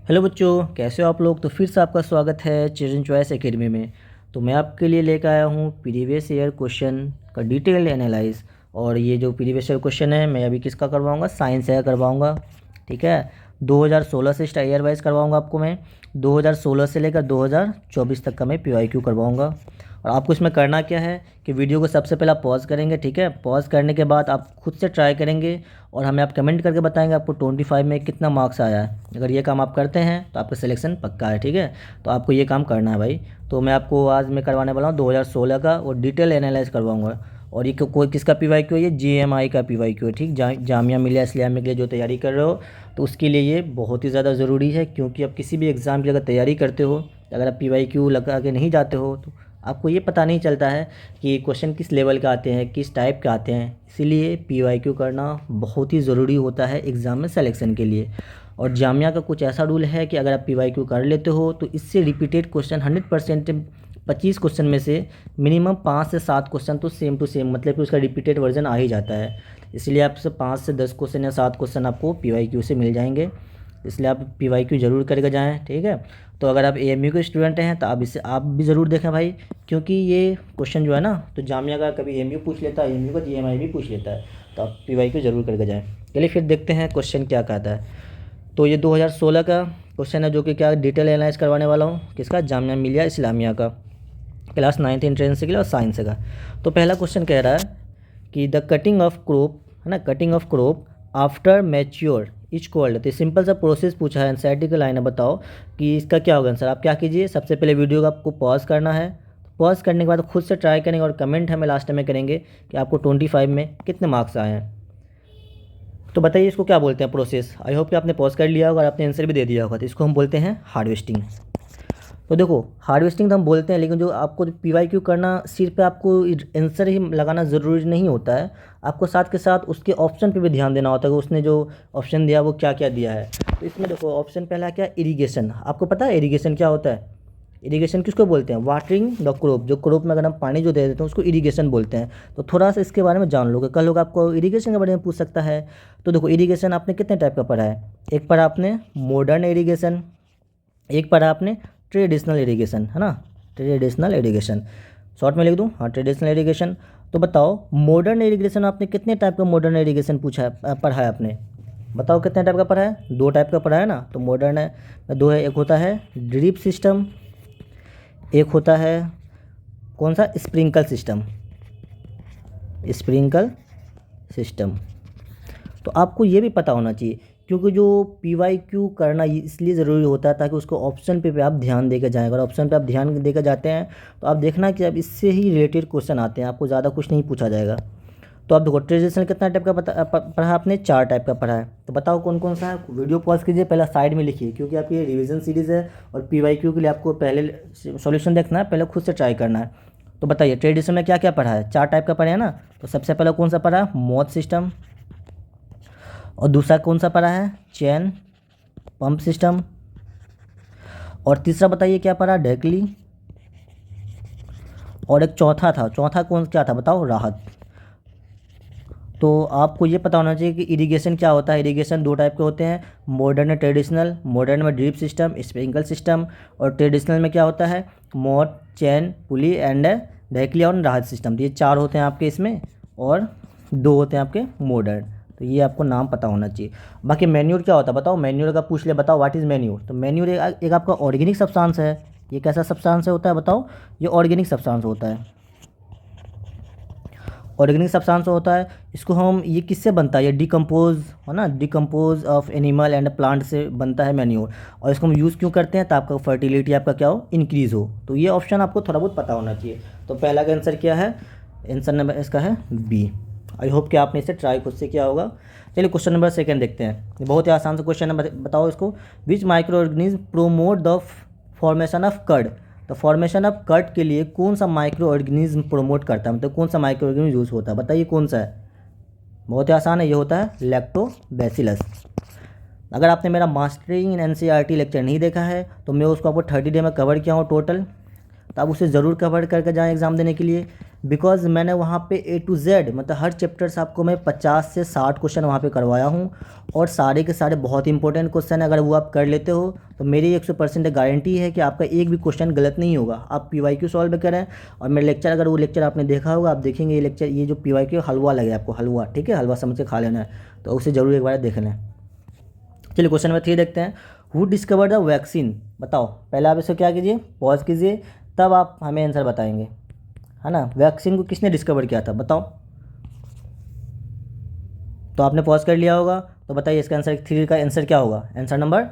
Hello बच्चों, कैसे हो आप लोग। तो फिर से आपका स्वागत है चिल्ड्रन चॉइस एकेडमी में। तो मैं आपके लिए लेकर आया हूँ प्रीवियस ईयर क्वेश्चन का डिटेल एनालाइज। और ये जो प्रीवियस ईयर क्वेश्चन है मैं अभी किसका करवाऊँगा, साइंस का करवाऊँगा। ठीक है, 2016 से ईयर वाइज करवाऊँगा आपको मैं। 2016 से लेकर 2024 तक का मैं PYQ करवाऊँगा। और आपको इसमें करना क्या है कि वीडियो को सबसे पहले पॉज करेंगे। ठीक है, पॉज करने के बाद आप खुद से ट्राई करेंगे और हमें आप कमेंट करके बताएंगे आपको 25 में कितना मार्क्स आया है। अगर ये काम आप करते हैं तो आपका सिलेक्शन पक्का है। ठीक है, तो आपको ये काम करना है भाई। तो मैं आपको आज मैं करवाने वाला हूँ 2016 का और डिटेल एनालाइज करवाऊँगा। और ये कोई किसका PYQ है, ये GMI का PYQ है। ठीक, जामिया मिलिया इस्लामिया के लिए जो तैयारी कर रहे हो तो उसके लिए ये बहुत ही ज़्यादा ज़रूरी है। क्योंकि अब किसी भी एग्ज़ाम की अगर तैयारी करते हो, अगर आप PYQ लगा के नहीं जाते हो तो आपको ये पता नहीं चलता है कि क्वेश्चन किस लेवल के आते हैं, किस टाइप के आते हैं। इसीलिए PYQ करना बहुत ही ज़रूरी होता है एग्ज़ाम में सिलेक्शन के लिए। और जामिया का कुछ ऐसा रूल है कि अगर आप PYQ कर लेते हो तो इससे रिपीटेड क्वेश्चन 100% 25 क्वेश्चन में से मिनिमम 5 से 7 क्वेश्चन तो सेम टू सेम, मतलब कि उसका रिपीटेड वर्जन आ ही जाता है। इसलिए आपसे 5 से 10 क्वेश्चन या 7 क्वेश्चन आपको PYQ से मिल जाएंगे। इसलिए आप PYQ ज़रूर करके जाएँ। ठीक है, तो अगर आप AMU के स्टूडेंट हैं तो आप भी ज़रूर देखें भाई। क्योंकि ये क्वेश्चन जो है ना, तो जामिया का कभी AMU पूछ लेता है, AMU का GMI भी पूछ लेता है। तो आप PYQ ज़रूर करके जाएँ। चलिए फिर देखते हैं क्वेश्चन क्या कहता है। तो ये 2016 का क्वेश्चन है जो कि क्या डिटेल एनालाइज करवाने वाला हूँ, किसका, जामिया मिलिया इस्लामिया का, क्लास 9th एंट्रेंस के लिए और साइंस का। तो पहला क्वेश्चन कह रहा है कि द कटिंग ऑफ क्रॉप, है ना, cutting of crop after mature is called. तो सिंपल सा प्रोसेस पूछा है, एनसीईआरटी की लाइन है। बताओ कि इसका क्या होगा आंसर। आप क्या कीजिए, सबसे पहले वीडियो को आपको पॉज करना है। पॉज करने के बाद खुद से ट्राई करेंगे और कमेंट हमें लास्ट में करेंगे कि आपको 25 में कितने मार्क्स आए हैं। तो बताइए इसको क्या बोलते हैं प्रोसेस। आई होप कि आपने पॉज कर लिया होगा और आपने आंसर भी दे दिया होगा। तो इसको हम बोलते हैं हार्वेस्टिंग। तो देखो, हार्वेस्टिंग तो हम बोलते हैं, लेकिन जो आपको PYQ करना सिर्फ आपको आंसर ही लगाना ज़रूरी नहीं होता है। आपको साथ के साथ उसके ऑप्शन पे भी ध्यान देना होता है कि उसने जो ऑप्शन दिया वो क्या क्या दिया है। तो इसमें देखो ऑप्शन पहला क्या, इरिगेशन। आपको पता है इरिगेशन क्या होता है? इरिगेशन किसको बोलते हैं? Watering the crop. जो क्रॉप में अगर हम पानी जो दे देते हैं उसको इरिगेशन बोलते हैं। तो थोड़ा सा इसके बारे में जान लोगे, कल लोग आपको इरिगेशन के बारे में पूछ सकता है। तो देखो, इरिगेशन आपने कितने टाइप का पढ़ा है। एक पढ़ा आपने मॉडर्न इरिगेशन, एक पढ़ा आपने ट्रेडिशनल इरिगेशन, है ना, ट्रेडिशनल इरिगेशन। शॉर्ट में लिख दूँ, हाँ, ट्रेडिशनल इरिगेशन। तो बताओ मॉडर्न इरिगेशन आपने कितने टाइप का मॉडर्न इरिगेशन पूछा है, पढ़ा है आपने। बताओ कितने टाइप का पढ़ा है? 2 टाइप का पढ़ा है ना। तो मॉडर्न है 2 है, एक होता है ड्रिप सिस्टम, एक होता है कौन सा, स्प्रिंकल सिस्टम, स्प्रिंकल सिस्टम। तो आपको ये भी पता होना चाहिए, क्योंकि जो PYQ करना इसलिए ज़रूरी होता है ताकि उसको ऑप्शन पे आप ध्यान देकर जाएं। अगर ऑप्शन पे आप ध्यान देकर जाते हैं तो आप देखना कि अब इससे ही रिलेटेड क्वेश्चन आते हैं, आपको ज़्यादा कुछ नहीं पूछा जाएगा। तो आप देखो, ट्रेडिशनल कितना टाइप का पढ़ा आपने? 4 टाइप का पढ़ा है। तो बताओ कौन कौन सा है। वीडियो पॉज कीजिए, पहला साइड में लिखिए, क्योंकि आपकी ये रिविजन सीरीज़ है और PYQ के लिए आपको पहले सॉल्यूशन देखना है, पहले खुद से ट्राई करना है। तो बताइए ट्रेडिशनल में क्या क्या पढ़ा है? 4 टाइप का पढ़ा है ना। तो सबसे पहले कौन सा पढ़ा है? Moth system. और दूसरा कौन सा पढ़ा है? Chain pump system. और तीसरा बताइए क्या पढ़ा? ढेकली। और एक चौथा था, चौथा कौन क्या था बताओ? राहत। तो आपको ये पता होना चाहिए कि इरिगेशन क्या होता है। इरिगेशन 2 टाइप के होते हैं, मॉडर्न और ट्रेडिशनल। मॉडर्न में ड्रिप सिस्टम, स्प्रिंकल सिस्टम। और ट्रेडिशनल में क्या होता है? मोट, चैन, पुली एंड ढेकली और राहत सिस्टम। तो ये 4 होते हैं आपके इसमें, और 2 होते हैं आपके मॉडर्न। तो ये आपको नाम पता होना चाहिए। बाकी मैन्योर क्या होता है बताओ। मैन्योर का पूछ ले, बताओ व्हाट इज़ मैन्योर। तो मैन्योर एक आपका ऑर्गेनिक सब्सटेंस है। ये कैसा सब्सटेंस होता है बताओ? ये ऑर्गेनिक सब्सटेंस होता है, ऑर्गेनिक सब्सटेंस होता है। इसको हम, ये किससे बनता है? ये डिकम्पोज, है ना, decompose of animal and plant से बनता है मैन्योर। और इसको हम यूज़ क्यों करते हैं? तो आपका फर्टिलिटी आपका क्या हो, इंक्रीज़ हो। तो ये ऑप्शन आपको थोड़ा बहुत पता होना चाहिए। तो पहला का आंसर क्या है? आंसर नंबर इसका है बी। आई होप कि आपने इसे ट्राई खुद से किया होगा। चलिए क्वेश्चन नंबर 2 देखते हैं। ये बहुत ही आसान सा क्वेश्चन है, बताओ इसको। Which micro organism promote the formation of curd. तो फॉर्मेशन ऑफ कर्ड के लिए कौन सा माइक्रो ऑर्गेनिज्म प्रोमोट करता है, मतलब कौन सा माइक्रो ऑर्गेनिज्म यूज़ होता है, बताइए कौन सा है। बहुत ही आसान है, ये होता है लैक्टोबैसिलस। अगर आपने मेरा मास्टरिंग इन NCERT लेक्चर नहीं देखा है तो मैं उसको आपको 30 डे में कवर किया हूँ टोटल। तो आप उसे ज़रूर कवर करके जाएँ एग्ज़ाम देने के लिए। बिकॉज मैंने वहाँ पे A to Z मतलब हर चैप्टर से आपको मैं 50 से 60 क्वेश्चन वहाँ पे करवाया हूँ, और सारे के सारे बहुत इंपॉर्टेंट क्वेश्चन है। अगर वो आप कर लेते हो तो मेरी 100% गारंटी है कि आपका एक भी क्वेश्चन गलत नहीं होगा। आप PYQ सॉल्व करें, और मेरे लेक्चर, अगर वो लेक्चर आपने देखा होगा, आप देखेंगे ये लेक्चर, ये जो PYQ हलवा लगे आपको, हलवा, ठीक है, हलवा समझ के खा लेना है, तो उसे ज़रूर एक बार देख लें। चलिए क्वेश्चन नंबर 3 देखते हैं। Who discover the vaccine? बताओ, पहले आप इसको क्या कीजिए, पॉज कीजिए, तब आप हमें आंसर बताएंगे, है ना। वैक्सीन को किसने डिस्कवर किया था, बताओ। तो आपने पॉज कर लिया होगा, तो बताइए इसका आंसर 3 का आंसर क्या होगा। आंसर नंबर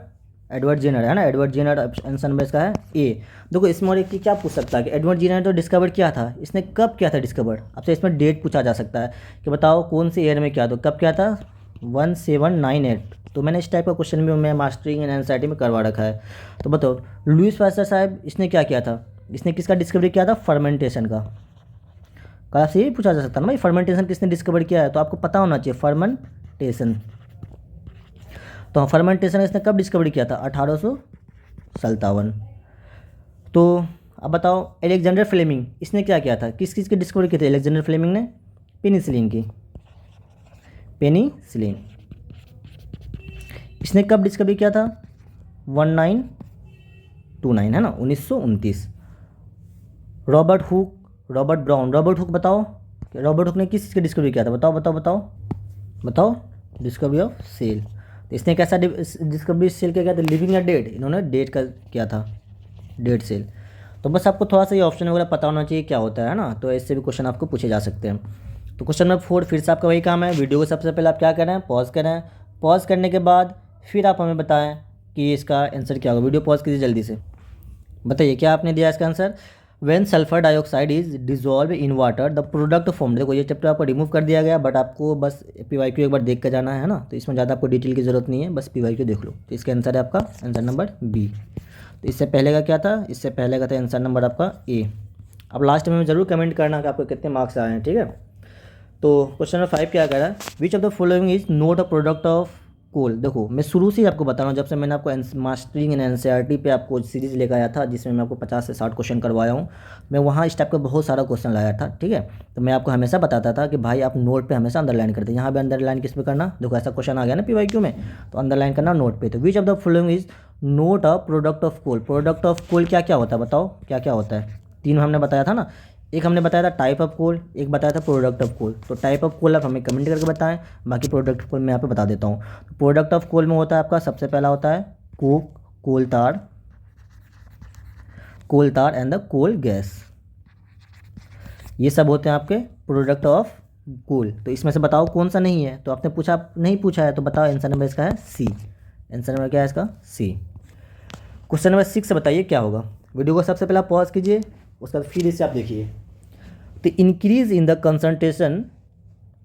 एडवर्ड जेनर, है ना, एडवर्ड जेनर। आंसर नंबर इसका है ए। देखो इसमें और एक चीज़ क्या पूछ सकता है कि एडवर्ड जेनर तो डिस्कवर किया था, इसने कब किया था डिस्कवर। आपसे इसमें डेट पूछा जा सकता है कि बताओ कौन से ईयर में किया, तो कब किया था, 1798। तो मैंने इस टाइप का क्वेश्चन भी मैं मास्टरिंग इन एनसीईआरटी में करवा रखा है। तो बताओ लुईस पास्चर साहब, इसने क्या किया था, इसने किसका डिस्कवरी किया था, फर्मेंटेशन का। कहाँ से यही पूछा जा सकता है ना भाई, फर्मेंटेशन किसने डिस्कवर किया है, तो आपको पता होना चाहिए फर्मेंटेशन। तो फर्मेंटेशन इसने कब डिस्कवर किया था, 1857। तो अब बताओ अलेक्जेंडर फ्लेमिंग, इसने क्या किया था, किस किस की डिस्कवरी की थी अलेक्जेंडर फ्लेमिंग ने, पेनिसिलिन की, पेनिसिलिन। इसने कब डिस्कवरी किया था, 1929, है ना, 1929। Robert Hooke, Robert brown, Robert Hooke, बताओ रॉबर्ट हुक ने किस चीज़ की डिस्कवरी किया था, बताओ बताओ बताओ बताओ। Discovery of cell. तो इसने कैसा डिस्कवरी सेल क्या किया था, लिविंग या डेड, इन्होंने डेड का किया था, डेड सेल। तो बस आपको थोड़ा सा ये ऑप्शन वगैरह पता होना चाहिए क्या होता है ना, तो इससे भी क्वेश्चन आपको पूछे जा सकते हैं। तो क्वेश्चन नंबर 4 फिर से आपका वही काम है, वीडियो को सबसे पहले आप क्या करें, पॉज करें, पॉज करने के बाद फिर आप हमें बताएं कि इसका आंसर क्या होगा। वीडियो पॉज कीजिए जल्दी से, बताइए क्या आपने दिया इसका answer. When sulphur dioxide is dissolve in water the product form. देखो ये चैप्टर आपको रिमूव कर दिया गया, बट आपको बस PYQ एक बार देख कर जाना है ना, तो इसमें ज़्यादा आपको डिटेल की ज़रूरत नहीं है, बस PYQ देख लो। तो इसका आंसर है आपका आंसर नंबर बी। तो इससे पहले का क्या था, इससे पहले का था आंसर नंबर आपका ए। अब लास्ट में ज़रूर कमेंट करना कि आपको कितने मार्क्स आए हैं, ठीक है। तो क्वेश्चन नंबर 5 क्या कह रहा है, which of the following is not a product of coal. देखो मैं शुरू से ही आपको बता रहा हूँ, जब से मैंने आपको मास्टरिंग इन एनसीईआरटी पे आपको सीरीज़ लेकर आया था, जिसमें मैं आपको 50 से 60 क्वेश्चन करवाया हूँ, मैं वहाँ इस टाइप का बहुत सारा क्वेश्चन लाया था, ठीक है। तो मैं आपको हमेशा बताता था कि भाई आप नोट पे हमेशा अंडरलाइन करते हैं। यहाँ पे अंडरलाइन किस पे करना, देखो ऐसा क्वेश्चन आ गया ना PYQ में, तो अंडरलाइन करना नोट पे। तो which of the following is not a product of coal. Product of coal क्या क्या होता है, बताओ क्या क्या होता है। 3 हमने बताया था ना, एक हमने बताया था टाइप ऑफ कोल, एक बताया था प्रोडक्ट ऑफ कोल। तो टाइप ऑफ कोल आप हमें कमेंट करके बताएं, बाकी प्रोडक्ट ऑफ कोल मैं यहाँ पे बता देता हूँ। तो प्रोडक्ट ऑफ कोल में होता है आपका सबसे पहला होता है कोक, कोल तार, कोल तार एंड द कोल गैस, ये सब होते हैं आपके प्रोडक्ट ऑफ कोल। तो इसमें से बताओ कौन सा नहीं है, तो आपने पूछा नहीं पूछा है, तो बताओ आंसर नंबर इसका है सी। आंसर नंबर क्या है इसका, सी। क्वेश्चन नंबर 6 बताइए क्या होगा। वीडियो को सबसे पहले पॉज कीजिए, उसका फिर इसे आप देखिए। तो increase in the concentration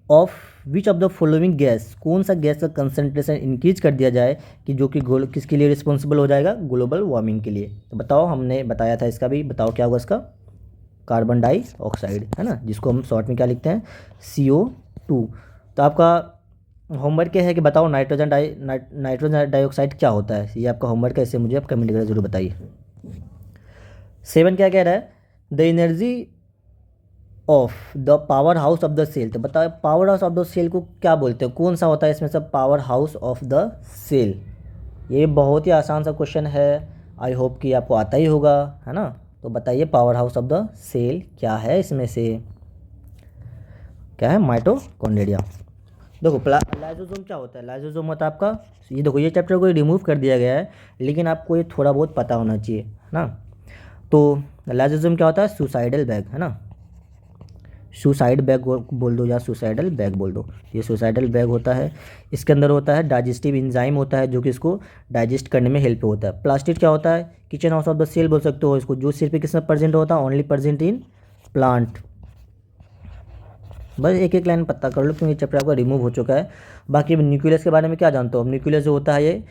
of which of the following gas, कौन सा गैस का कंसनट्रेशन इंक्रीज कर दिया जाए कि जो कि किसके लिए रिस्पॉन्सिबल हो जाएगा, ग्लोबल वार्मिंग के लिए। तो बताओ, हमने बताया था इसका भी, बताओ क्या होगा इसका, कार्बन डाइऑक्साइड, है ना, जिसको हम शॉर्ट में क्या लिखते हैं, CO2। तो आपका होमवर्क क्या है कि बताओ नाइट्रोजन डाइऑक्साइड क्या होता है, ये आपका होमवर्क है, इसे मुझे आप कमेंट करके जरूर बताइए। 7 क्या कह रहा है, the energy of the powerhouse of the cell. तो बताओ powerhouse of the cell को क्या बोलते हैं, कौन सा होता है इसमें से powerhouse of the cell. ये बहुत ही आसान सा क्वेश्चन है, आई होप कि आपको आता ही होगा, है ना। तो बताइए powerhouse of the cell क्या है, इसमें से क्या है, माइटोकॉन्ड्रिया। देखो लाइसोसोम क्या होता है, लाइसोसोम होता है आपका, ये देखो ये चैप्टर को रिमूव कर दिया गया है, लेकिन आपको ये थोड़ा बहुत पता होना चाहिए, है ना। तो लाइसोसोम क्या होता है, सुसाइडल बैग, है ना, सुसाइड बैग बोल दो या सुसाइडल बैग बोल दो, ये सुसाइडल बैग होता है। इसके अंदर होता है डाइजेस्टिव इंजाइम होता है, जो कि इसको डाइजेस्ट करने में हेल्प होता है। प्लास्टिड क्या होता है, kitchen house of the cell बोल सकते हो इसको, जो सिर्फ किसमें प्रेजेंट होता है, ओनली प्रेजेंट इन प्लांट। बस एक एक लाइन पता कर लो, क्योंकि चैप्टर आपका रिमूव हो चुका है। बाकी न्यूक्लियस के बारे में क्या जानते हो, न्यूक्लियस जो होता है ये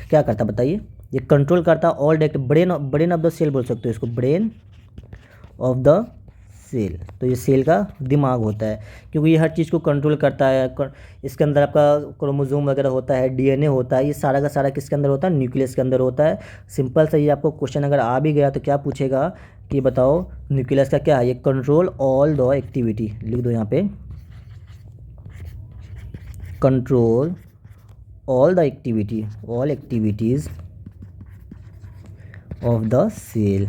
क्या करता है बताइए, ये कंट्रोल करता है all brain of the cell बोल सकते हो इसको, ब्रेन ऑफ द सेल। तो ये सेल का दिमाग होता है, क्योंकि ये हर चीज़ को कंट्रोल करता है। इसके अंदर आपका क्रोमोसोम वगैरह होता है, डीएनए होता है, ये सारा का सारा किसके अंदर होता है? न्यूक्लियस के अंदर होता है। सिंपल सा ये आपको क्वेश्चन अगर आ भी गया तो क्या पूछेगा कि बताओ न्यूक्लियस का क्या है? ये कंट्रोल ऑल द एक्टिविटी, लिख दो यहाँ पे, control all the activity, all activities of the cell,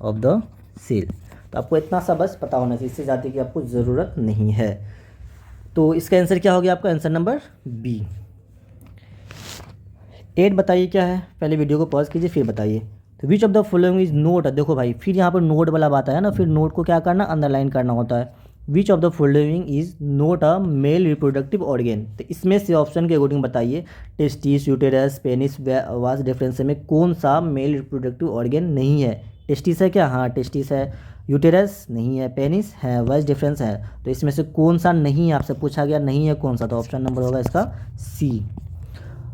of the cell. तो आपको इतना सा बस पता होना चाहिए, इससे ज़्यादा की आपको ज़रूरत नहीं है। तो इसका आंसर क्या हो गया आपका? Answer number B. 8 बताइए क्या है? पहले वीडियो को पॉज कीजिए फिर बताइए। तो which of the following is note, देखो भाई फिर यहाँ पर नोट वाला बात है ना, फिर नोट को क्या करना? अंडरलाइन करना होता है। Which of the following is not a male reproductive organ, तो इसमें से ऑप्शन के अकॉर्डिंग बताइए, testis, uterus, penis, vas deferens में कौन सा मेल रिप्रोडक्टिव ऑर्गेन नहीं है? टेस्टिस है क्या? हाँ टेस्टिस है। यूटेरस नहीं है, पेनिस है, वास डिफरेंस है। तो इसमें से कौन सा नहीं है आपसे पूछा गया, नहीं है कौन सा? तो ऑप्शन नंबर होगा इसका सी।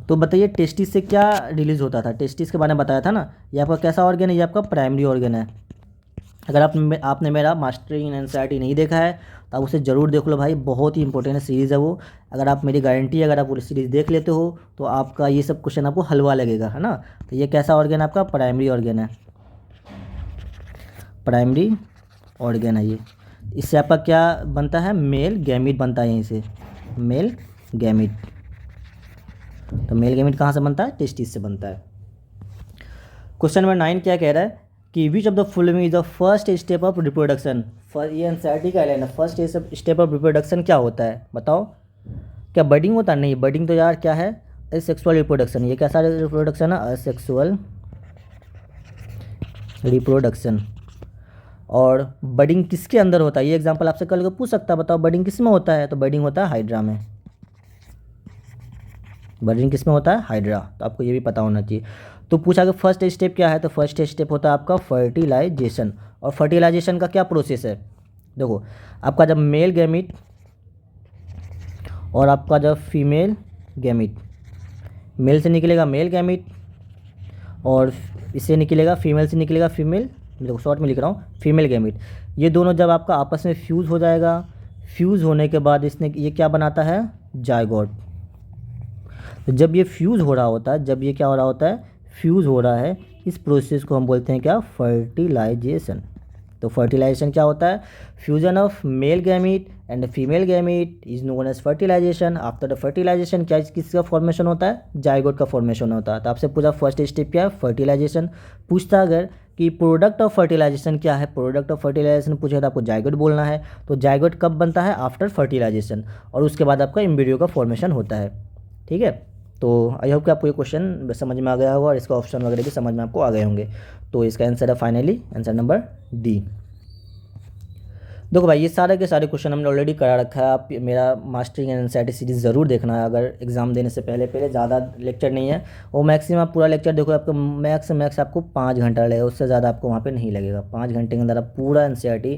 तो बताइए टेस्टिस से क्या रिलीज होता था? टेस्टिस के बारे में बताया था ना, ये आपका कैसा ऑर्गन है? ये आपका प्राइमरी ऑर्गन है। अगर आपने मेरा मास्टरिंग इन एनसीईआरटी नहीं देखा है तो आप उसे ज़रूर देख लो भाई, बहुत ही इंपॉर्टेंट सीरीज़ है वो। अगर आप, मेरी गारंटी है, अगर आप पूरी सीरीज़ देख लेते हो तो आपका ये सब क्वेश्चन आपको हलवा लगेगा, है ना। तो ये कैसा ऑर्गन है आपका? प्राइमरी ऑर्गन है, प्राइमरी ऑर्गन है ये। इससे आपका क्या बनता है? मेल गैमीट बनता है यहीं से, मेल गैमीट। तो मेल गैमीट कहाँ से बनता है? टेस्टिस से बनता है। क्वेश्चन नंबर 9 क्या कह रहा है कि विच of the following is the first step of reproduction. ये एनसीईआरटी का है, फर्स्ट स्टेप ऑफ रिप्रोडक्शन क्या होता है बताओ? क्या बर्डिंग होता है? नहीं, बर्डिंग तो यार क्या है? Asexual reproduction. ये कैसा रिप्रोडक्शन है? Asexual reproduction. और बर्डिंग किसके अंदर होता है? ये एग्जांपल आपसे कल को पूछ सकता है, बताओ बर्डिंग किस में होता है? तो बर्डिंग होता है हाइड्रा में। बर्डिंग किस में होता है? हाइड्रा। तो आपको ये भी पता होना चाहिए। तो पूछा कि फर्स्ट स्टेप क्या है? तो फर्स्ट स्टेप होता है आपका फर्टिलाइजेशन। और फर्टिलाइजेशन का क्या प्रोसेस है? देखो, आपका जब मेल गैमीट और आपका जब फीमेल गैमीट, मेल से निकलेगा मेल गैमीट और इससे निकलेगा, फीमेल से निकलेगा फीमेल, देखो शॉर्ट में लिख रहा हूँ, फीमेल गैमीट। ये दोनों जब आपका आपस में फ्यूज़ हो जाएगा, फ्यूज़ होने के बाद इसने ये क्या बनाता है? जायगोट। तो जब ये फ्यूज़ हो रहा होता है, जब ये क्या हो रहा होता है? फ्यूज़ हो रहा है, इस प्रोसेस को हम बोलते हैं क्या? फर्टिलाइजेशन। तो फर्टिलाइजेशन क्या होता है? Fusion of male gamete and female gamete is known as fertilisation. After the fertilisation क्या किसका फॉर्मेशन होता है? जायगोट का फॉर्मेशन होता है। तो आपसे पूछा फर्स्ट स्टेप क्या है? फर्टिलाइजेशन। पूछता अगर कि प्रोडक्ट ऑफ फर्टिलाइजेशन क्या है? प्रोडक्ट ऑफ फर्टिलाइजेशन पूछे तो आपको जायगोट बोलना है। तो जायगोट कब बनता है? आफ्टर फर्टिलाइजेशन, और उसके बाद आपका एम्ब्रियो का फॉर्मेशन होता है। ठीक है, तो आई होप कि आपको ये क्वेश्चन समझ में आ गया होगा और इसका ऑप्शन वगैरह भी समझ में आपको आ गए होंगे। तो इसका आंसर है फाइनली आंसर नंबर डी। देखो भाई, ये सारे के सारे क्वेश्चन हमने ऑलरेडी करा रखा है। आप मेरा मास्टरिंग एंड एनसीईआरटी सीरीज़ ज़रूर देखना है अगर एग्ज़ाम देने से पहले। ज़्यादा लेक्चर नहीं है, वो मैक्सिमम आप पूरा लेक्चर देखो, आपको मैक्स आपको 5 घंटा लगेगा, उससे ज़्यादा आपको वहाँ पे नहीं लगेगा। 5 घंटे के अंदर आप पूरा एनसीईआरटी,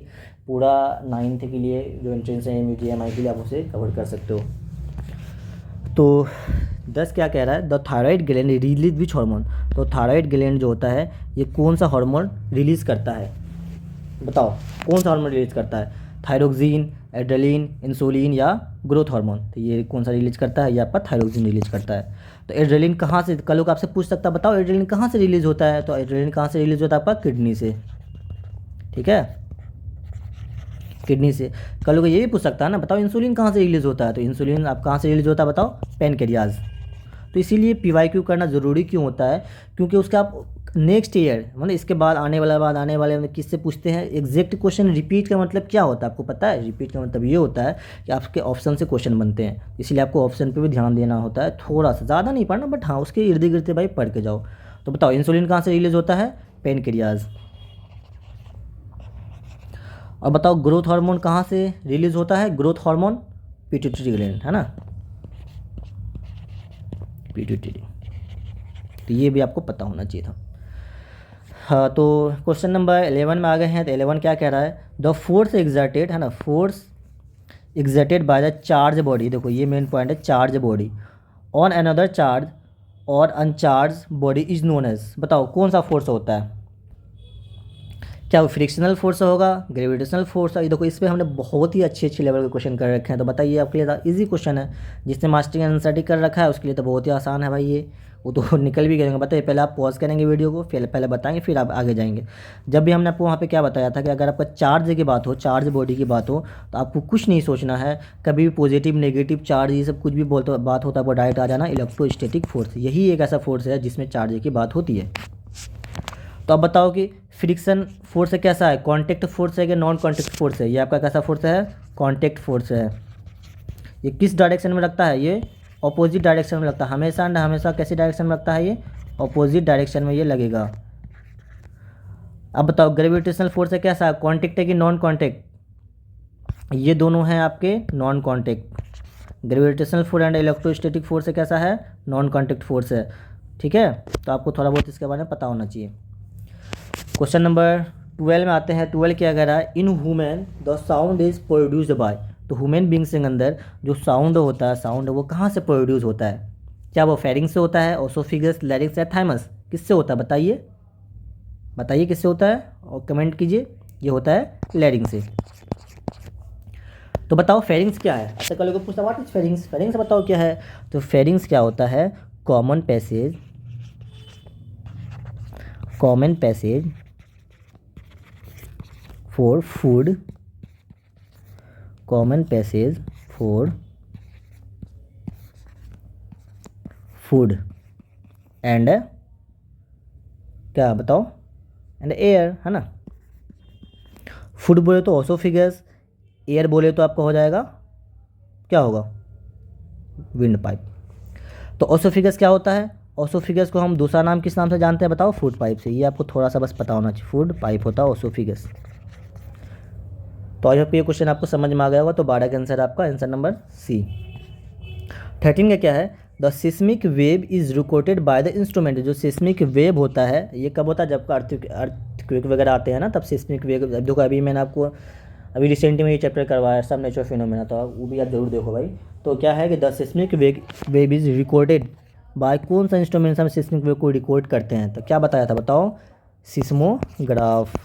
पूरा 9th के लिए जो एंट्रेंस है MUTMI के लिए, आप उसे कवर कर सकते हो। तो 10 क्या कह रहा है? The thyroid gland release which hormone. तो थायराइड ग्लैंड जो होता है ये कौन सा हार्मोन रिलीज़ करता है? बताओ कौन सा हार्मोन रिलीज करता है? थायरोक्सिन, एड्रेलिन, इंसुलिन या ग्रोथ हार्मोन? तो ये कौन सा रिलीज करता है? ये आपका थायरोक्सिन रिलीज करता है। तो एड्रेलिन कहाँ से, कल लोग आपसे पूछ सकता है बताओ एड्रेलिन कहाँ से रिलीज होता है? तो एड्रेलिन कहाँ से रिलीज होता है? आपका किडनी से। ठीक है, किडनी से। कल लोग ये भी पूछ सकता है ना, बताओ इंसुलिन कहाँ से रिलीज होता है? तो इंसुलिन आप कहाँ से रिलीज होता है? बताओ पैनक्रियाज। तो इसीलिए PYQ करना ज़रूरी क्यों होता है? क्योंकि उसका आप नेक्स्ट ईयर मतलब इसके बाद आने वाले में किससे पूछते हैं? Exact question. रिपीट का मतलब क्या होता है आपको पता है? रिपीट का मतलब ये होता है कि आपके ऑप्शन से क्वेश्चन बनते हैं, इसीलिए आपको ऑप्शन पे भी ध्यान देना होता है। थोड़ा सा, ज़्यादा नहीं पढ़ना, बट हाँ उसके इर्द गिर्द भाई पढ़ के जाओ। तो बताओ इंसुलिन कहाँ से रिलीज होता है? पैनक्रियाज। और बताओ ग्रोथ हार्मोन कहाँ से रिलीज होता है? ग्रोथ हार्मोन पिट्यूटरी ग्लैंड, है ना, पिट्यूटरी। तो ये भी आपको पता होना चाहिए था। हाँ, तो क्वेश्चन नंबर 11 में आ गए हैं। तो 11 क्या कह रहा है? द फोर्स एग्जर्टेड, है ना, force exerted by the charge body. देखो ये मेन पॉइंट है, charge body on another charge और uncharge body is known as. बताओ कौन सा फोर्स होता है? क्या वो फ्रिक्शनल फोर्स होगा, ग्रेविटेशनल फोर्स? ये देखो, इस पर हमने बहुत ही अच्छे लेवल के क्वेश्चन कर रखे हैं, तो बताइए आपके लिए इजी क्वेश्चन है। जिसने मास्टरिंग एनसीईआरटी कर रखा है उसके लिए तो बहुत ही आसान है भाई, ये वो तो निकल भी करेंगे। बताइए, पहले आप पॉज करेंगे वीडियो को, फिर पहले बताएंगे, फिर आप आगे जाएंगे। जब भी हमने आपको वहाँ पे क्या बताया था कि अगर आपका चार्ज की बात हो, चार्ज बॉडी की बात हो, तो आपको कुछ नहीं सोचना है, कभी भी पॉजिटिव नेगेटिव चार्ज ये सब कुछ भी बोलते बात होता है, आपको डायरेक्ट आ जाना इलेक्ट्रोस्टैटिक फोर्स। यही एक ऐसा फोर्स है जिसमें चार्ज की बात होती है। तो अब बताओ कि फ्रिक्शन फोर्स कैसा है, कॉन्टैक्ट फोर्स है कि नॉन कॉन्टैक्ट फोर्स है? ये आपका कैसा फोर्स है? कॉन्टैक्ट फोर्स है। ये किस डायरेक्शन में लगता है? ये ऑपोजिट डायरेक्शन में लगता है हमेशा एंड हमेशा। कैसी डायरेक्शन में लगता है? ये ऑपोजिट डायरेक्शन में ये लगेगा। अब बताओ ग्रेविटेशनल फोर्स है कैसा है, कॉन्टैक्ट है कि नॉन कॉन्टैक्ट? ये दोनों हैं आपके non contact. Gravitational force and electrostatic force है कैसा है? नॉन कॉन्टैक्ट फोर्स है। ठीक है, तो आपको थोड़ा बहुत इसके बारे में पता होना चाहिए। क्वेश्चन नंबर 12 में आते हैं। 12 क्या कह रहा है? In human the sound is produced by. तो ह्यूमन बींग्स के अंदर जो साउंड होता है, साउंड वो कहाँ से प्रोड्यूस होता है? क्या वो फेरिंग्स से होता है, ओसोफिगस, लैरिंक्स या थाइमस? किससे होता है बताइए? बताइए किससे होता है और कमेंट कीजिए। ये होता है लैरिंग से। तो बताओ फेरिंग्स क्या है? अच्छा, कल को पूछता व्हाट इज फेरिंग्स, फेरिंग्स बताओ क्या है? तो फेरिंग्स क्या होता है? Common passage, common passage for food, common passage for food and क्या बताओ? एंड एयर, है ना। फूड बोले तो ओसोफिगस, एयर बोले तो आपका हो जाएगा क्या होगा? Wind pipe. तो ओसोफिगस क्या होता है? ओसोफिगस को हम दूसरा नाम किस नाम से जानते हैं बताओ? फूड पाइप से। ये आपको थोड़ा सा बस पता होना चाहिए, फूड पाइप होता है ओसोफिगस। तो आई होप ये क्वेश्चन आपको समझ में आ गया होगा। तो 12 का आंसर आपका आंसर नंबर सी। 13 का क्या है? The seismic wave is recorded by the instrument. जो सिस्मिक वेव होता है ये कब होता है? जब अर्थक्वेक वगैरह आते हैं ना, तब सिस्मिक वेव। देखो अभी मैंने आपको अभी रिसेंट में ये चैप्टर करवाया सब नेचुरल फिनोमेना, तो वो भी आप जरूर देखो भाई। तो क्या है कि the seismic wave is recorded by कौन सा इंस्ट्रूमेंट हम सिस्मिक वेव को रिकॉर्ड करते हैं? तो क्या बताया था बताओ? सिस्मोग्राफ।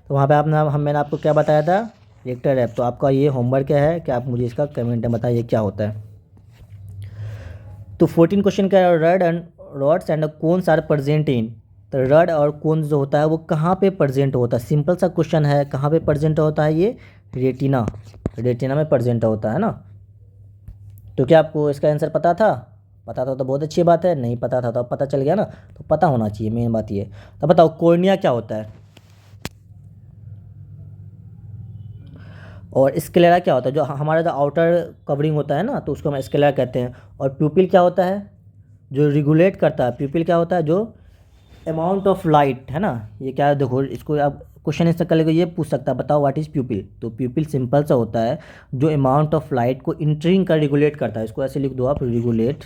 तो वहाँ पे मैंने आपको क्या बताया था? रिएक्टर रैप। तो आपका ये होमवर्क क्या है कि आप मुझे इसका कमेंट में बताइए क्या होता है। तो 14 क्वेश्चन का rod and rods and cones are present in. तो रड और कोन्स जो होता है वो कहाँ पे प्रेजेंट होता है? सिंपल सा क्वेश्चन है, कहाँ पे प्रेजेंट होता है? ये रेटिना, रेटिना में प्रेजेंट होता है ना। तो क्या आपको इसका आंसर पता था? पता था तो बहुत अच्छी बात है, नहीं पता था तो अब पता चल गया ना। तो पता होना चाहिए, मेन बात ये। तो बताओ कॉर्निया क्या होता है और स्क्लेरा क्या होता है? जो हमारा जो आउटर कवरिंग होता है ना, तो उसको हम स्क्लेरा कहते हैं। और प्यूपिल क्या होता है? जो रेगुलेट करता है। प्यूपिल क्या होता है? जो अमाउंट ऑफ लाइट, है ना। ये क्या है देखो, इसको आप क्वेश्चन इससे कर ये पूछ सकता है बताओ व्हाट इज़ प्यूपिल। तो प्यूपिल सिंपल सा होता है जो अमाउंट ऑफ लाइट को इंटरिंग का रेगुलेट करता है। इसको ऐसे लिख दो आप, regulate,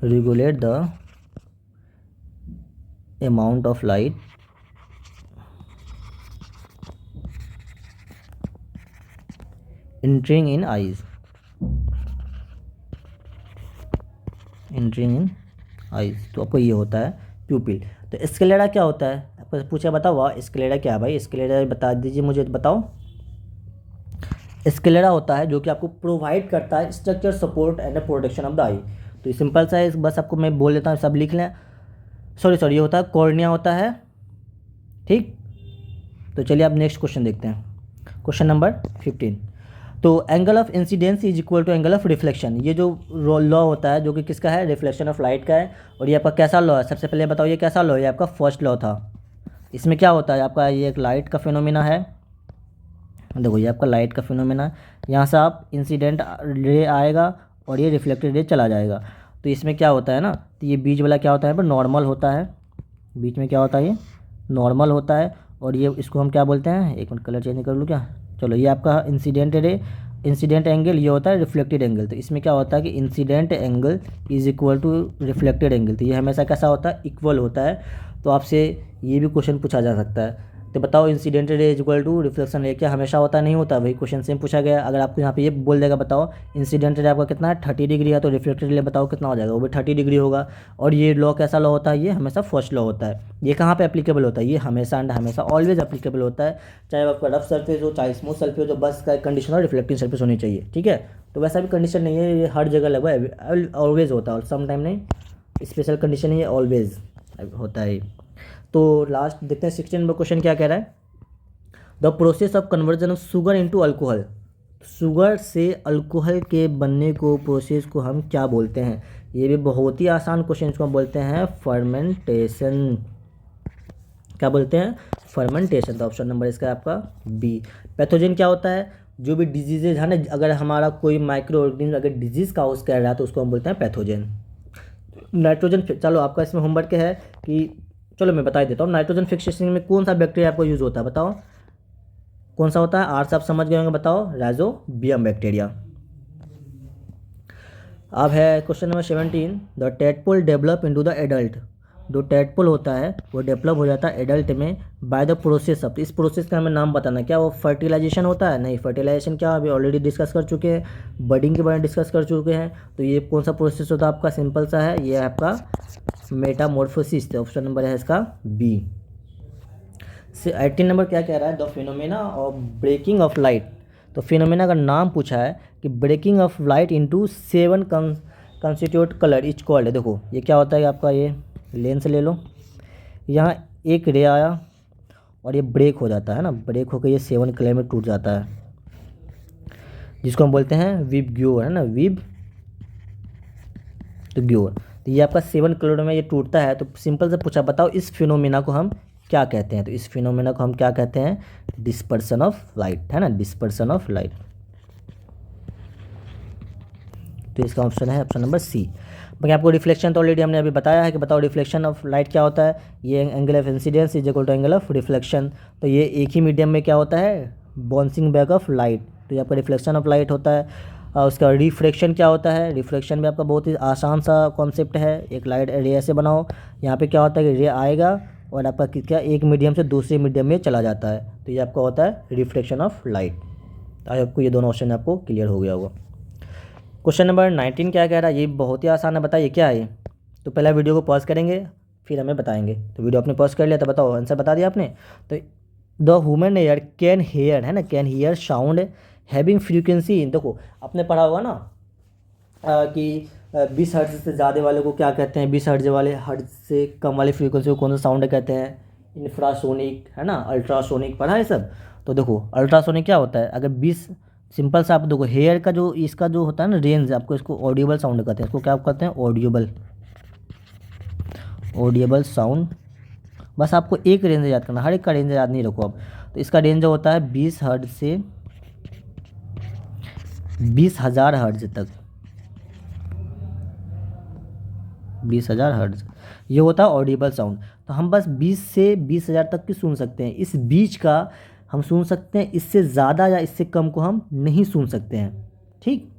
regulate the amount of light entering in eyes, entering in eyes। तो आपको ये होता है प्यूपिल। तो स्क्लेरा क्या होता है? आपको पूछा बताओ वाह स्क्लेरा क्या है भाई? स्क्लेरा बता दीजिए मुझे, बताओ। स्क्लेरा होता है जो कि आपको प्रोवाइड करता है structure support and protection of the eye. तो ये सिंपल सा है, बस आपको मैं बोल देता हूँ, सब लिख लें। सॉरी ये होता है कॉर्निया होता है, ठीक। तो चलिए अब नेक्स्ट क्वेश्चन देखते हैं। Question number 15। तो angle of incidence is equal to angle of reflection. ये जो लॉ होता है जो कि किसका है? रिफ्लेक्शन ऑफ लाइट का है। और ये आपका कैसा लॉ है? सबसे पहले बताओ ये कैसा लॉ है? ये आपका फर्स्ट लॉ था। इसमें क्या होता है आपका? ये एक लाइट का फिनोमिना है। देखो ये आपका लाइट का फिनोमिना है। यहाँ से आप इंसिडेंट रे आएगा और ये रिफ्लेक्टेड रे चला जाएगा। तो इसमें क्या होता है ना, तो ये बीच वाला क्या होता है? नॉर्मल होता है। बीच में क्या होता है? ये नॉर्मल होता है। और ये इसको हम क्या बोलते हैं? एक मिनट कलर चेंज कर लूँ क्या? चलो, ये आपका इंसिडेंट रे, इंसिडेंट एंगल, ये होता है रिफ्लेक्टेड एंगल। तो इसमें क्या होता है कि incident angle is equal to reflected angle. तो ये हमेशा कैसा होता है? इक्वल होता है। तो आपसे ये भी क्वेश्चन पूछा जा सकता है। तो बताओ incident ray is equal to reflection रे, क्या हमेशा होता नहीं होता? वही क्वेश्चन सेम पूछा गया। अगर आपको यहाँ पे ये बोल देगा बताओ इंसिडेंट रे आपका कितना है 30 डिग्री है, तो रिफ्लेक्टेड रे बताओ कितना हो जाएगा, वो भी 30 डिग्री होगा। और ये लॉ कैसा लॉ होता है? ये हमेशा फर्स्ट लॉ होता है। ये कहाँ पे एप्लीकेबल होता है? ये हमेशा एंड हमेशा ऑलवेज एप्लीकेबल होता है, चाहे आपका रफ सरफेस हो चाहे स्मूथ सरफेस हो, बस का कंडीशन और रिफ्लेक्टिंग सरफेस होनी चाहिए, ठीक है। तो वैसा भी कंडीशन नहीं है, ये हर जगह लगभग ऑलवेज होता है, और सम टाइम नहीं, स्पेशल कंडीशन है, ये ऑलवेज होता है। तो लास्ट देखते हैं 16 नंबर क्वेश्चन क्या कह रहा है। The process of conversion of sugar into alcohol, sugar से अल्कोहल के बनने को प्रोसेस को हम क्या बोलते हैं? ये भी बहुत ही आसान क्वेश्चन, इसको हम बोलते हैं फर्मेंटेशन। क्या बोलते हैं? फर्मेंटेशन। तो ऑप्शन नंबर इसका है आपका बी। पैथोजन क्या होता है? जो भी डिजीजेज है ना, अगर हमारा कोई माइक्रो ऑर्गेनिज्म अगर डिजीज काउज कर रहा है तो उसको हम बोलते हैं पैथोजन। नाइट्रोजन, चलो आपका इसमें होमवर्क है कि, चलो मैं बता देता हूँ, नाइट्रोजन फिक्सेशन में कौन सा बैक्टीरिया आपको यूज़ होता है बताओ, कौन सा होता है? आर से आप समझ गए होंगे, बताओ, राइजोबियम बैक्टीरिया। अब है question number 17, the tadpole develop into the adult. जो टेडपोल होता है वो डेवलप हो जाता है एडल्ट में बाय द प्रोसेस ऑफ, इस प्रोसेस का हमें नाम बताना, क्या वो फर्टिलाइजेशन होता है? नहीं, फर्टिलाइजेशन क्या अभी ऑलरेडी डिस्कस कर चुके हैं, बडिंग के बारे में डिस्कस कर चुके हैं। तो ये कौन सा प्रोसेस होता है आपका? सिंपल सा है, ये आपका मेटामॉर्फोसिस। ऑप्शन नंबर है इसका बी। 18 नंबर क्या कह रहा है? The phenomena of breaking of light. तो फिनोमेना का नाम पूछा है कि breaking of light into 7 constitute colour each called है। देखो ये क्या होता है आपका, ये लेंस ले लो, यहाँ एक रे आया और ये ब्रेक हो जाता है ना, ब्रेक होकर ये 7 कलर में टूट जाता है, जिसको हम बोलते हैं विब ग्योर, है ना, विब तो ग्योर। तो ये आपका 7 कलर में ये टूटता है। तो सिंपल से पूछा बताओ इस फिनोमेना को हम क्या कहते हैं? तो इस फिनोमेना को हम क्या कहते हैं? डिस्पर्सन ऑफ लाइट, है ना, डिस्पर्सन ऑफ लाइट। तो इसका ऑप्शन है ऑप्शन नंबर सी। बाकी आपको रिफ्लेक्शन तो ऑलरेडी हमने अभी बताया है कि बताओ रिफ्लेक्शन ऑफ लाइट क्या होता है? ये angle of incidence is equal to angle of reflection. तो ये एक ही मीडियम में क्या होता है? Bouncing back of light. तो ये आपका रिफ्लेक्शन ऑफ लाइट होता है। उसका रिफ्रैक्शन क्या होता है? रिफ्रैक्शन भी आपका बहुत ही आसान सा कॉन्सेप्ट है। एक लाइट रे ऐसे बनाओ, यहाँ पे क्या होता है कि रे आएगा और आपका क्या एक मीडियम से दूसरे मीडियम में चला जाता है। तो ये आपका होता है reflection of light. I hope को ये दोनों ऑप्शन आपको क्लियर हो गया होगा। क्वेश्चन नंबर 19 क्या कह रहा है? ये बहुत ही आसान है, बताइए क्या है ये? तो पहला वीडियो को पॉज करेंगे फिर हमें बताएंगे। तो वीडियो आपने पॉज कर लिया तो बताओ आंसर बता दिया आपने। तो the human air can hear, है ना, can hear sound having frequency. देखो आपने पढ़ा होगा ना कि 20 हर्ट्ज से ज़्यादा वाले को क्या कहते हैं? 20 हर्ट्ज वाले, हर्ट्ज से कम वाले फ्रीक्वेंसी को कौन सा साउंड कहते हैं? इंफ्रासोनिक, है ना, अल्ट्रासोनिक पढ़ा है सब। तो देखो अल्ट्रासोनिक क्या होता है? अगर 20, सिंपल सा आप देखो हेयर का जो इसका जो होता है ना रेंज, आपको इसको ऑडियोबल साउंड कहते हैं। इसको क्या कहते हैं? Audible, audible sound. बस आपको एक रेंज याद करना, हर एक का रेंज याद नहीं रखो आप। तो इसका रेंज जो होता है 20 हर्ट्ज से 20,000 हर्ट्ज तक, 20,000 हर्ट्ज ये होता है ऑडिबल साउंड। तो हम बस 20 से 20,000 तक की सुन सकते हैं, इस बीच का हम सुन सकते हैं, इससे ज़्यादा या इससे कम को हम नहीं सुन सकते हैं, ठीक।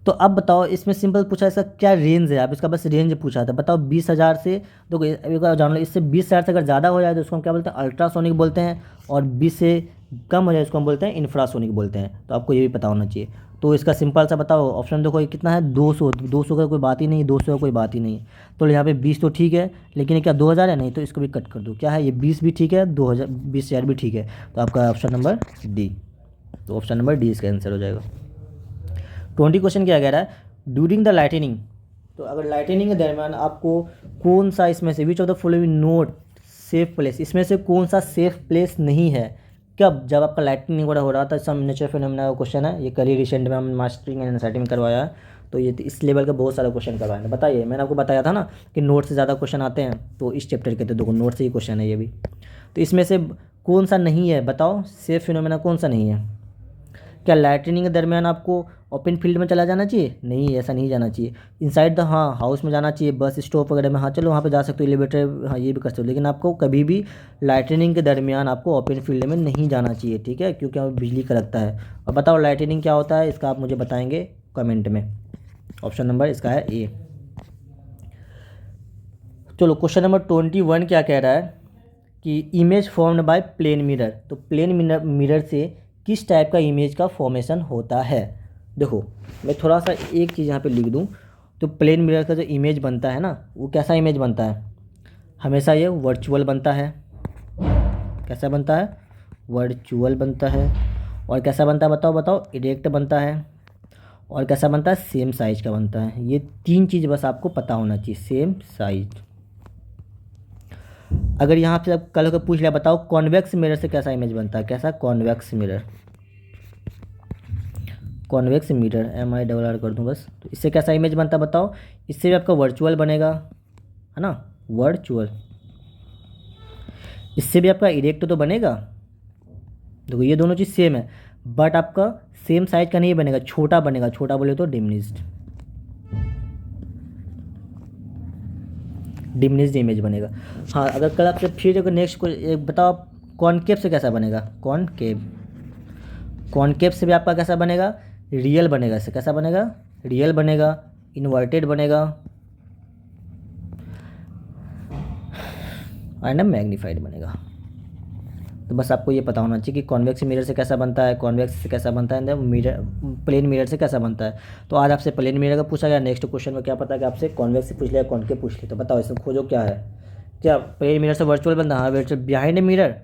तो अब बताओ इसमें सिंपल पूछा इसका क्या रेंज है, आप इसका बस रेंज पूछा था, बताओ 20,000 से, देखो एक बार जान लो, इससे 20,000 से अगर ज़्यादा हो जाए तो उसको हम क्या बोलते हैं? अल्ट्रासोनिक बोलते हैं, और 20 से कम हो जाए उसको हम बोलते हैं इंफ्रासोनिक बोलते हैं। तो आपको ये भी पता होना चाहिए। तो इसका सिंपल सा बताओ ऑप्शन देखो ये कितना है? 200, 200 का कोई बात ही नहीं, 200 का कोई बात ही नहीं। तो यहाँ पे 20 तो ठीक है, लेकिन ये क्या 2,000 है? नहीं, तो इसको भी कट कर दो, क्या है ये 20 भी ठीक है, 2,000 20,000 भी ठीक है। तो आपका ऑप्शन नंबर डी, तो ऑप्शन नंबर डी इसका आंसर हो जाएगा। 20 क्वेश्चन क्या कह रहा है? ड्यूरिंग द लाइटनिंग, तो अगर लाइटनिंग के दरमियान आपको कौन सा इसमें से विच of the following note safe place, इसमें से कौन सा सेफ प्लेस नहीं है? कब? जब आपका लाइटनिंग वगैरह हो रहा था, सम नेचर फिनोमेना का क्वेश्चन है, ये कल ही रिसेंट में हम मास्टरिंग एंड एनसीईआरटी में करवाया है। तो ये इस लेवल का बहुत सारा क्वेश्चन करवाए हैं। बताइए, मैंने आपको बताया था ना कि नोट से ज़्यादा क्वेश्चन आते हैं, तो इस चैप्टर के तो देखो नोट से ही क्वेश्चन है ये भी। तो इसमें से कौन सा नहीं है बताओ? सेफ फिनोमेना कौन सा नहीं है? क्या लाइटनिंग के दरमियान आपको ओपन फील्ड में चला जाना चाहिए? नहीं, ऐसा नहीं जाना चाहिए। इनसाइड द, हाँ, हाउस में जाना चाहिए, बस स्टॉप वगैरह में, हाँ चलो वहाँ पे जा सकते हो, एलिवेटर, हाँ ये भी कर सकते हो, लेकिन आपको कभी भी लाइटनिंग के दरमियान आपको ओपन फील्ड में नहीं जाना चाहिए, ठीक है, क्योंकि हमें बिजली कड़कता है। और बताओ लाइटनिंग क्या होता है, इसका आप मुझे बताएंगे कमेंट में। ऑप्शन नंबर इसका है ए। चलो क्वेश्चन नंबर 21 क्या कह रहा है? कि image formed by plane mirror, तो प्लेन मिरर से किस टाइप का इमेज का फॉर्मेशन होता है। देखो मैं थोड़ा सा एक चीज़ यहाँ पे लिख दूँ, तो प्लेन मिरर का जो इमेज बनता है ना, वो कैसा इमेज बनता है, हमेशा ये वर्चुअल बनता है। कैसा बनता है, वर्चुअल बनता है। और कैसा बनता है बताओ बताओ, इरेक्ट बनता है। और कैसा बनता है, सेम साइज का बनता है। ये तीन चीज़ बस आपको पता होना चाहिए, सेम साइज। अगर यहाँ पे कल को पूछ लिया बताओ कॉन्वेक्स मिरर से कैसा इमेज बनता है, कैसा convex mirror, convex mirror MIRR कर दूँ बस, तो इससे कैसा इमेज बनता है बताओ। इससे भी आपका वर्चुअल बनेगा, है ना, वर्चुअल। इससे भी आपका इरेक्ट तो बनेगा। देखो ये दोनों चीज़ सेम है, बट आपका सेम साइज का नहीं बनेगा, छोटा बनेगा। छोटा बोले तो डिमिनिश्ड, डिमिनिश्ड इमेज बनेगा। हाँ, अगर कल आपसे फिर अगर नेक्स्ट को बताओ कॉनकेव से कैसा बनेगा, कॉनकेव, कॉनकेव से भी आपका कैसा बनेगा, रियल बनेगा। इससे कैसा बनेगा, रियल बनेगा, इन्वर्टेड बनेगा एंड मैग्नीफाइड बनेगा। तो बस आपको ये पता होना चाहिए कि कॉन्वेक्स मिरर से कैसा बनता है, कॉन्वेक्स से कैसा बनता है, मिरर प्लेन मिरर से कैसा बनता है। तो आज आपसे प्लेन मिरर का पूछा गया, नेक्स्ट क्वेश्चन में क्या पता कि आपसे कॉन्वेक्स से पूछ लिया, कॉनकेव पूछ लिया। तो बताओ इसमें खोजो क्या है। क्या प्लेन मिरर से वर्चुअल बनता है, हाँ वर्चुअल। बिहाइंड मिरर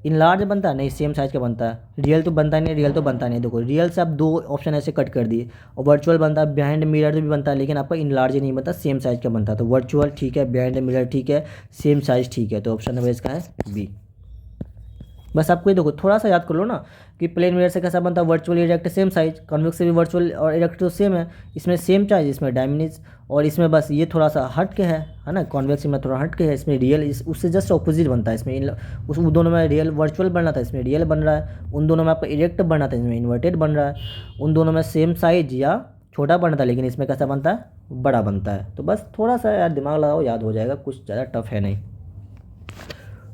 इनलार्ज बनता है, नहीं सेम साइज का बनता है। रियल तो बनता नहीं, रियल तो बनता नहीं। देखो रियल से आप दो ऑप्शन ऐसे कट कर दिए, और वर्चुअल बनता है, बिहाइंड मिरर भी बनता है, लेकिन आपका इनलार्ज नहीं बनता, सेम साइज का बनता है। तो वर्चुअल ठीक है, बिहाइंड मिरर ठीक है, सेम साइज ठीक है। तो ऑप्शन नंबर इसका है बी। बस आपको ये देखो थोड़ा सा याद कर लो ना कि प्लेन मिरर से कैसा बनता है, virtual erect same size, convex से भी वर्चुअल और इरेक्ट तो सेम है। इसमें सेम साइज, इसमें डायमिनिज, और इसमें बस ये थोड़ा सा हट के है ना, कॉन्वेक्स में थोड़ा हट के है, इसमें रियल उससे जस्ट ऑपोजिट बनता है। इसमें उस दोनों में रियल वर्चुअल बन रहा था, इसमें रियल बन रहा है। उन दोनों में आपका इरेक्ट बन रहा था, इसमें इन्वर्टेड बन रहा है। उन दोनों में सेम साइज या छोटा बनता है, लेकिन इसमें कैसा बनता है, बड़ा बनता है। तो बस थोड़ा सा यार दिमाग लगाओ, याद हो जाएगा, कुछ ज़्यादा टफ है नहीं।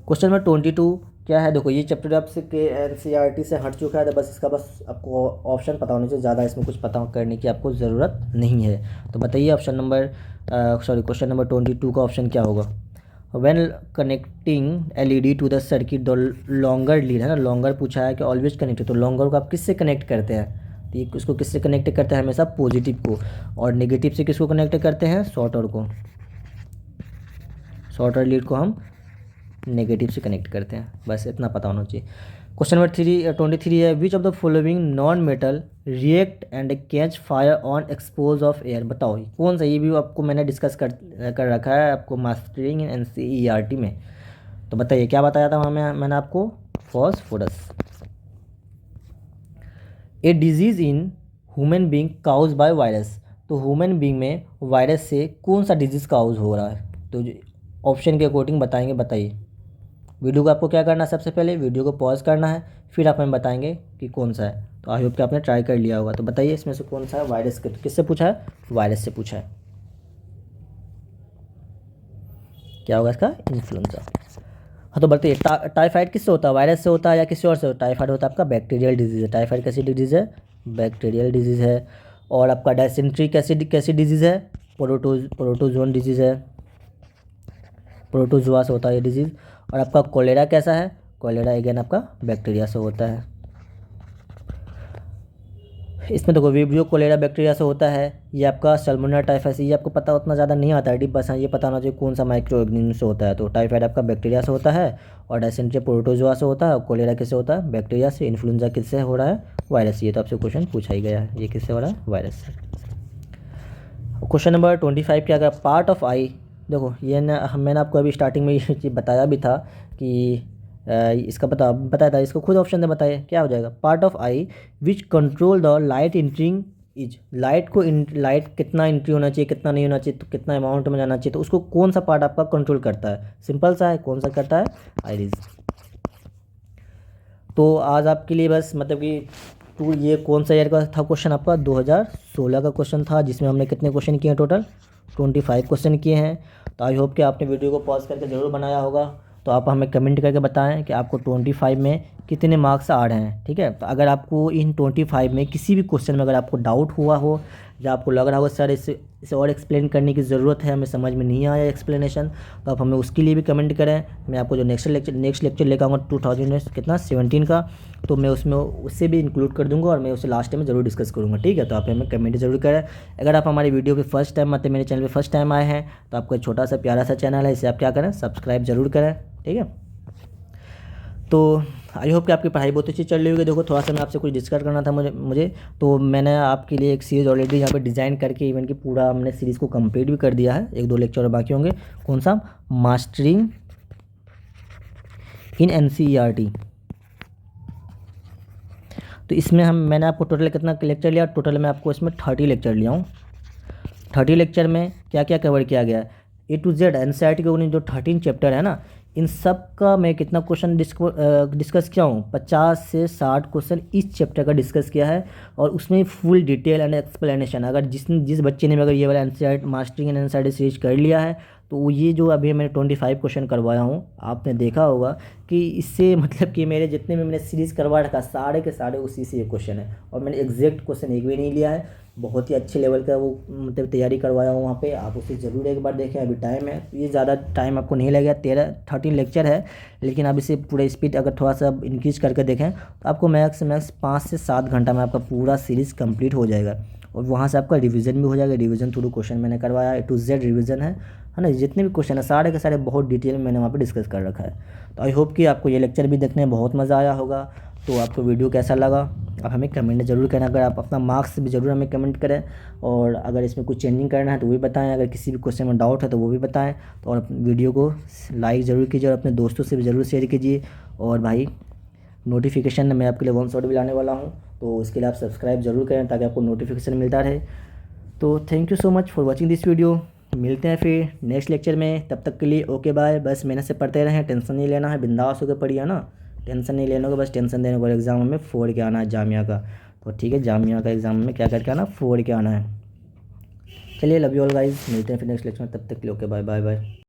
क्वेश्चन नंबर 22 क्या है, देखो ये चैप्टर आपसे के NCERT से हट चुका है, तो बस इसका बस आपको ऑप्शन पता होने चाहिए, ज़्यादा इसमें कुछ पता करने की आपको ज़रूरत नहीं है। तो बताइए ऑप्शन नंबर क्वेश्चन नंबर 22 का ऑप्शन क्या होगा। When connecting LED to the circuit the longer lead, है ना, लॉन्गर पूछा है कि ऑलवेज कनेक्टेड, तो लॉन्गर को आप किससे कनेक्ट करते हैं, तो ये इसको किससे कनेक्ट करते हैं, हमेशा पॉजिटिव को, और नेगेटिव से किसको कनेक्ट करते हैं, शॉर्टर को, शॉर्टर लीड को हम नेगेटिव से कनेक्ट करते हैं। बस इतना पता होना चाहिए। क्वेश्चन नंबर 23 है, which of the following non metal react and catch fire on expose of air. बताओ कौन सा, ये भी आपको मैंने डिस्कस कर रखा है आपको मास्टरिंग इन NCERT में। तो बताइए क्या बताया था वहाँ मैंने आपको, phosphorus. A disease in human being cause by virus, तो ह्यूमन बींग में वायरस से कौन सा डिजीज़ काउज हो रहा है, तो ऑप्शन के अकॉर्डिंग बताएंगे। बताइए, वीडियो को आपको क्या करना है, सबसे पहले वीडियो को पॉज करना है, फिर आप हमें बताएंगे कि कौन सा है। तो आई होप कि आपने ट्राई कर लिया होगा। तो बताइए इसमें से कौन सा है, वायरस के, किससे पूछा है, वायरस से पूछा है। क्या होगा इसका, इन्फ्लुएंजा। हाँ तो बताइए टाइफाइड किससे होता है, वायरस से होता है या किसी और से। टाइफाइड होता है आपका बैक्टीरियल डिजीज़ है। टाइफाइड कैसी डिजीज़ है, बैक्टीरियल डिजीज़ है। और आपका डायसेंट्री कैसी डिजीज़ है, प्रोटोजोन डिजीज़ है, प्रोटोजोआ से होता है ये डिजीज़। और आपका कोलेरा कैसा है, कोलेरा अगेन आपका बैक्टीरिया से होता है। इसमें देखो विब्रियो कोलेरा बैक्टीरिया से होता है। ये आपका सल्मोनेला टाइफाइड, ये आपको पता उतना ज़्यादा नहीं आता है डीप, बस ये पता होना चाहिए कौन सा माइक्रो ऑर्गेनिज्म से होता है। तो टाइफाइड आपका बैक्टीरिया से होता है, और डायसेंट्री प्रोटोजोआ से होता है, और कोलेरा किससे होता है, बैक्टीरिया से। इन्फ्लुएंजा किससे हो रहा है, वायरस से। ये तो आपसे क्वेश्चन पूछा ही गया है, ये किससे हो रहा है, वायरस से। क्वेश्चन नंबर 25 क्या क्या, पार्ट ऑफ आई। देखो ये ना मैंने आपको अभी स्टार्टिंग में ये चीज़ बताया भी था कि इसका बताया था, इसको खुद ऑप्शन में बताइए क्या हो जाएगा। Part of eye which control the light entering is, light को लाइट कितना एंट्री होना चाहिए, कितना नहीं होना चाहिए, तो कितना अमाउंट में जाना चाहिए, तो उसको कौन सा पार्ट आपका कंट्रोल करता है। सिंपल सा है, कौन सा करता है, आइरिस। तो आज आपके लिए बस मतलब कि ये कौन सा ईयर का था क्वेश्चन आपका, 2016 का क्वेश्चन था, जिसमें हमने कितने क्वेश्चन किए हैं, टोटल 25 क्वेश्चन किए हैं। तो आई होप कि आपने वीडियो को पॉज करके ज़रूर बनाया होगा। तो आप हमें कमेंट करके बताएं कि आपको 25 में कितने मार्क्स आ रहे हैं। ठीक है, तो अगर आपको इन 25 में किसी भी क्वेश्चन में अगर आपको डाउट हुआ हो या आपको लग रहा हो सर इसे और एक्सप्लेन करने की ज़रूरत है, हमें समझ में नहीं आया एक्सप्लेनेशन, तो आप हमें उसके लिए भी कमेंट करें। मैं आपको जो नेक्स्ट लेक्चर लेकर आऊँगा 2017 का, तो मैं उसमें उससे भी इंक्लूड कर दूंगा और मैं उसे लास्ट टाइम में ज़रूर डिस्कस करूँगा। ठीक है, तो आप हमें कमेंट ज़रूर करें। अगर आप हमारी वीडियो पे फर्स्ट टाइम आते, मेरे चैनल पे फर्स्ट टाइम आए हैं, तो आपका छोटा सा प्यारा सा चैनल है, इसे आप क्या करें, सब्सक्राइब ज़रूर करें। ठीक है, तो आई होप कि आपकी पढ़ाई बहुत अच्छी चल रही होगी। देखो थोड़ा सा मैं आपसे कुछ डिस्कस करना था मुझे तो मैंने आपके लिए एक सीरीज़ ऑलरेडी यहाँ पे डिज़ाइन करके इवन कि पूरा हमने सीरीज़ को कंप्लीट भी कर दिया है। 1-2 लेक्चर और बाकी होंगे। कौन सा? मास्टरिंग इन NCERT। तो इसमें मैंने आपको टोटल कितना लेक्चर लिया? टोटल मैं आपको इसमें 30 लेक्चर लिया हूँ। 30 लेक्चर में क्या क्या कवर किया गया है? A to Z NCERT के जो 13 चैप्टर है ना, इन सब का मैं कितना क्वेश्चन डिस्कस किया हूँ? 50 से 60 क्वेश्चन इस चैप्टर का डिस्कस किया है, और उसमें फुल डिटेल एंड एक्सप्लेनेशन। अगर जिस बच्चे ने अगर ये वाला NCERT मास्टरिंग इन NCERT सीरीज कर लिया है, तो ये जो अभी मैंने 25 क्वेश्चन करवाया हूँ, आपने देखा होगा कि इससे मतलब कि मेरे जितने भी मैंने सीरीज़ करवा रखा सारे के सारे उसी से ये क्वेश्चन है, और मैंने एग्जैक्ट क्वेश्चन एक भी नहीं लिया है। बहुत ही अच्छे लेवल का वो मतलब तैयारी करवाया हूँ वहाँ पे। आप उसे ज़रूर एक बार देखें। अभी टाइम है, ये ज़्यादा टाइम आपको नहीं लगेगा, 13 लेक्चर है, लेकिन आप इसे पूरा स्पीड अगर थोड़ा सा इंक्रीज करके देखें तो आपको मैक्स 5 से 7 घंटा में आपका पूरा सीरीज़ कंप्लीट हो जाएगा। और वहाँ से आपका रिवीजन भी हो जाएगा। रिवीजन थ्रू क्वेश्चन मैंने करवाया, A to Z रिवीजन है ना। जितने भी क्वेश्चन है सारे के सारे बहुत डिटेल में मैंने वहाँ पे डिस्कस कर रखा है। तो आई होप कि आपको ये लेक्चर भी देखने में बहुत मज़ा आया होगा। तो आपको वीडियो कैसा लगा आप हमें कमेंट ज़रूर करें। अगर आप अपना मार्क्स भी ज़रूर हमें कमेंट करें, और अगर इसमें कुछ चेंजिंग करना है तो वो भी बताएं। अगर किसी भी क्वेश्चन में डाउट है तो वो भी बताएं। तो और वीडियो को लाइक ज़रूर कीजिए और अपने दोस्तों से भी ज़रूर शेयर कीजिए। और भाई नोटिफिकेशन मैं आपके लिए 1 शॉट भी लाने वाला हूँ, तो उसके लिए आप सब्सक्राइब ज़रूर करें ताकि आपको नोटिफिकेशन मिलता रहे। तो thank you so much for watching this video. मिलते हैं फिर नेक्स्ट लेक्चर में, तब तक के लिए ओके बाय। बस मेहनत से पढ़ते रहें, टेंशन नहीं लेना है, बिंदास होकर पढ़िए ना। टेंशन नहीं लेने को, बस टेंशन देने को एग्ज़ाम में 4 के आना है जामिया का। तो ठीक है, जामिया का एग्ज़ाम में क्या करके आना, 4 के आना है। चलिए, लव यू ऑल गाइस, मिलते हैं फिर नेक्स्ट लेक्चर में, तब तक के लिए ओके बाय बाय बाय।